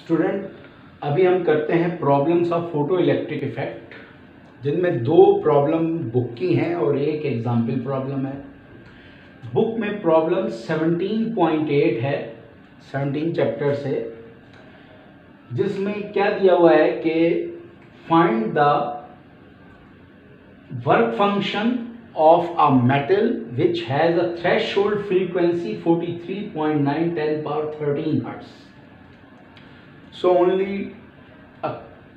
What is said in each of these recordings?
Student, अभी हम करते हैं problems of photo electric effect, जिनमें दो प्रॉब्लम बुक की हैं और एक एग्जाम्पल प्रॉब्लम है। बुक में प्रॉब्लम 17.8 है, 17 चैप्टर से, जिसमें क्या दिया हुआ है कि find the work function of a metal which has a threshold frequency 43.9 10 power 13 hertz. So only a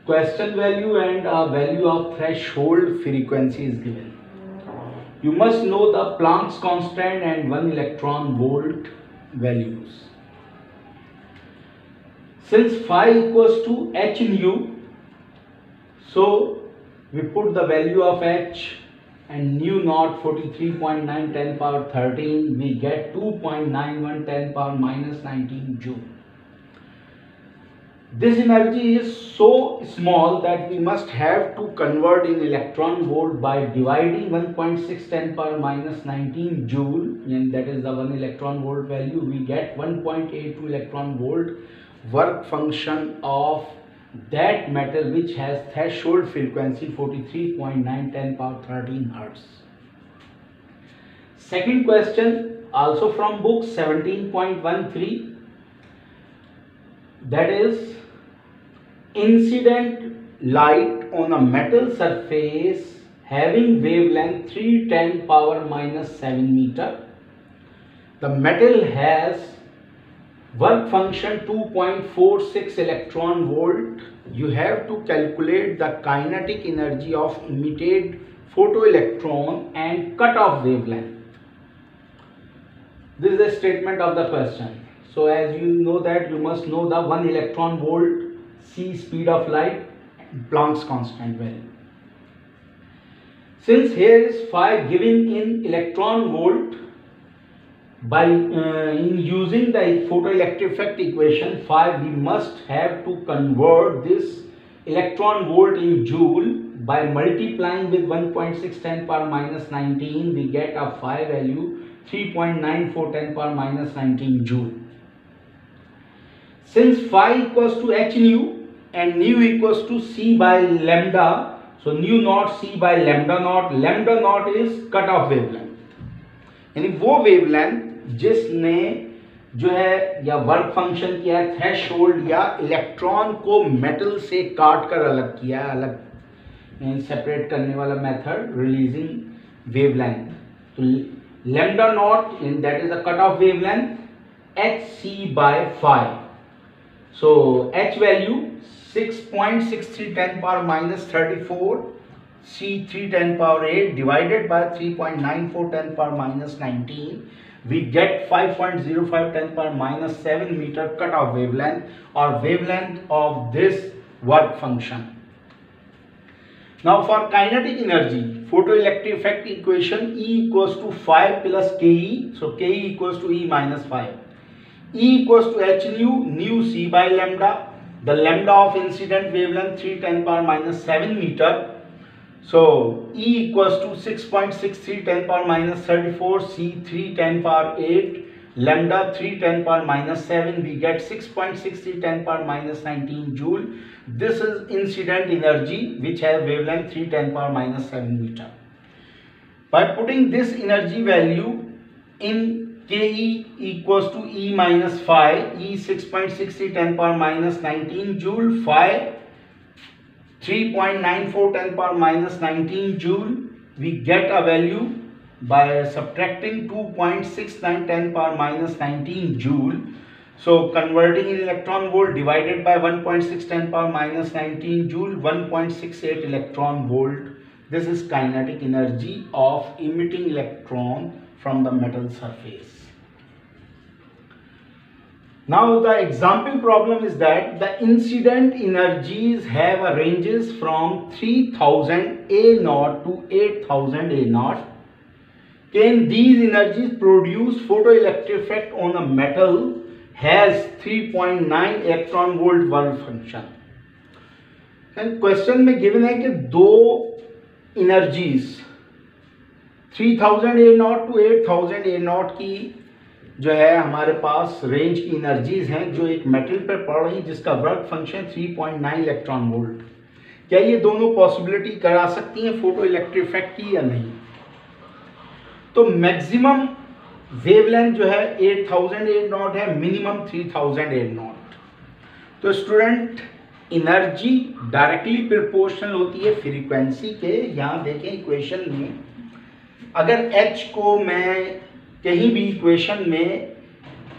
question value and a value of threshold frequency is given. You must know the Planck's constant and 1 electron volt values. Since phi equals to h nu, so we put the value of h and nu naught 43.9 10 power 13, we get 2.91 10 power minus 19 joule. This energy is so small that we must have to convert in electron volt by dividing 1.6 10 power minus 19 joule, and that is the 1 electron volt value. We get 1.82 electron volt work function of that metal which has threshold frequency 43.9 10 power 13 hertz. Second question, also from book 17.13, that is incident light on a metal surface having wavelength 310 power minus 7 meter. The metal has work function 2.46 electron volt. You have to calculate the kinetic energy of emitted photoelectron and cutoff wavelength. This is the statement of the question. So as you know that you must know the 1 electron volt, c speed of light, and Planck's constant value. Since here is phi given in electron volt, by in using the photoelectric effect equation phi, we must have to convert this electron volt in joule by multiplying with 1.6 10 power minus 19. We get a phi value 3.94 10 power minus 19 joule. Since phi equals to h nu and nu equals to c by lambda, so nu naught c by lambda naught is cutoff wavelength, यानी वो wavelength जिसने जो है या work function किया है threshold या electron को मेटल से काट कर अलग किया है, अलग सेपरेट करने वाला मेथड रिलीजिंग वेवलेंथ. तो lambda not in that is the cut off wavelength H C by phi. So H value 6.63 10 power minus 34 C 310 power 8 divided by 3.94 10 power minus 19, we get 5.05 10 power minus 7 meter cutoff wavelength or wavelength of this work function. Now for kinetic energy, photoelectric effect equation, E equals to phi plus Ke, so Ke equals to E minus phi. E equals to h nu c by lambda, the lambda of incident wavelength 310 power minus 7 meter. So E equals to 6.63 10 power minus 34 C 310 power 8 lambda 310 power minus 7. We get 6.63 10 power minus 19 joule. This is incident energy which has wavelength 310 power minus 7 meter. By putting this energy value in Ke equals to E minus phi, E 6.63 10 power minus 19 joule, phi 3.94 10 power minus 19 joule, we get a value by subtracting 2.69 10 power minus 19 joule. So converting in electron volt divided by 1.6 10 power minus 19 joule, 1.68 electron volt. This is kinetic energy of emitting electron from the metal surface. Now the example problem is that the incident energies have a ranges from 3000 A naught to 8000 A naught. Can these energies produce photoelectric effect on a metal has 3.9 electron volt work function? And question में given है कि दो energies 3000 A naught to 8000 A naught की जो है हमारे पास range की energies हैं जो एक मेटल पर पड़ रही जिसका वर्क फंक्शन 3.9 इलेक्ट्रॉन वोल्ट। क्या ये दोनों पॉसिबिलिटी करा सकती हैं फोटो इलेक्ट्रिक इफेक्ट की या नहीं? तो मैक्सिमम वेवलेंथ जो है 8008 नॉट है, मिनिमम 3008 नॉट। तो स्टूडेंट एनर्जी डायरेक्टली प्रोपोर्शनल होती है फ्रीक्वेंसी के। यहाँ देखें इक्वेशन में, अगर h को मैं कहीं भी इक्वेशन में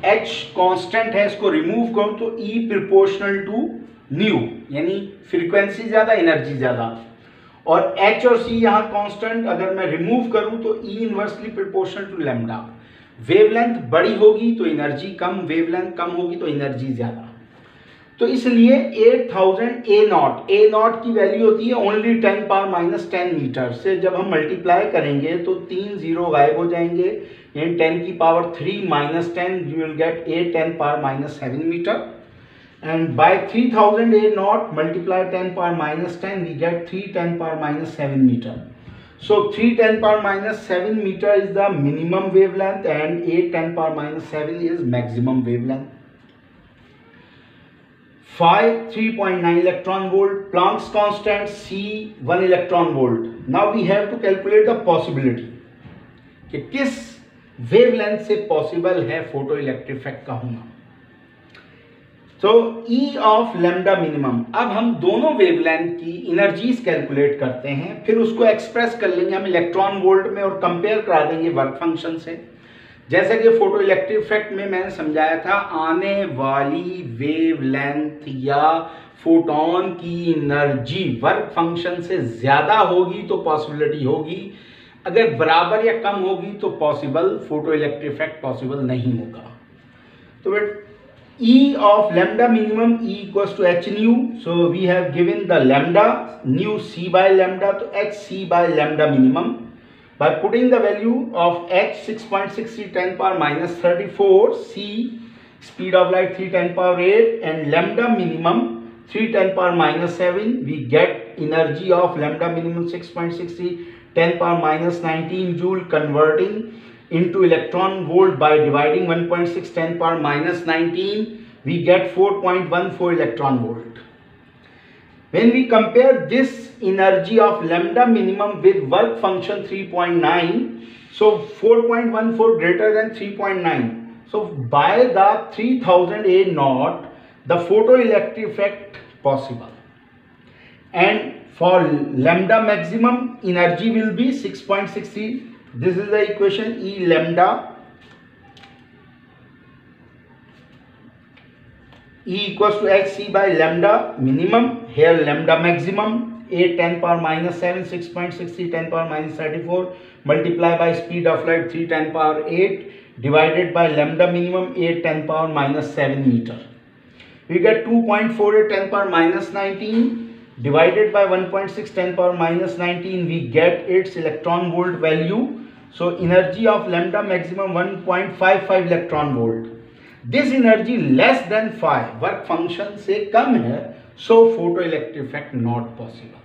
h कांस्टेंट है इसको रिमूव करूं तो E प्रोपोर्शनल टू न्यू, यानी फ्रीक्वेंसी ज़्यादा एनर्जी ज़्यादा, और h और c यहाँ कांस्टेंट अगर मैं रिमूव करूं तो E inversely proportional to lambda. Wavelength बड़ी होगी तो एनर्जी कम, वेवलेंथ कम होगी तो एनर्जी ज़्यादा। तो इसलिए 8000 ए नॉट की वैल्यू होती है ओनली 10⁻10 मीटर से। जब हम मल्टीप्लाई करेंगे तो 3 जीरो गायब हो जाएंगे, यानी 10 की power 3 minus 10 you will get 8 10⁻7 meter, and by 3000 a not multiply 10⁻10 we get 3 10⁻7 meter. So 3 10⁻7 meter is the minimum wavelength and 8 10⁻7 is maximum wavelength. Phi 3.9 electron volt, Planck's constant C 1 electron volt. Now we have to calculate the possibility कि किस wavelength से possible है photo electric effect का होना। तो E of lambda minimum, अब हम दोनों वेवलेंथ की एनर्जीज कैलकुलेट करते हैं, फिर उसको एक्सप्रेस कर लेंगे हम इलेक्ट्रॉन वोल्ट में और कंपेयर करा देंगे वर्क फंक्शन से। जैसे कि फोटो इलेक्ट्रिक इफेक्ट में मैंने समझाया था, आने वाली वेवलेंथ या फोटोन की एनर्जी वर्क फंक्शन से ज़्यादा होगी तो पॉसिबिलिटी होगी, अगर बराबर या कम होगी तो possible photo electric effect possible नहीं होगा। तो E of lambda minimum E equals to h nu. So we have given the lambda nu c by lambda, to h c by lambda minimum. By putting the value of h 6.60 10⁻34, c speed of light 3 10⁸, and lambda minimum 3 10⁻7, we get energy of lambda minimum 6.60 10⁻19 joule, converting into electron volt by dividing 1.6 10⁻19, we get 4.14 electron volt. When we compare this energy of lambda minimum with work function 3.9, so 4.14 greater than 3.9. So by the 3000 A naught, the photoelectric effect possible. And for lambda maximum, energy will be 6.60. This is the equation E lambda E equals to h c by lambda minimum. Here lambda maximum 8 10⁻7 6.60 10⁻34 multiply by speed of light 3 10⁸ divided by lambda minimum 8 10⁻7 meter. We get 2.48 10⁻19 divided by 1.6 10⁻19, we get its electron volt value. So energy of lambda maximum 1.55 electron volt. This energy less than phi, work function से कम है, so photoelectric effect not possible.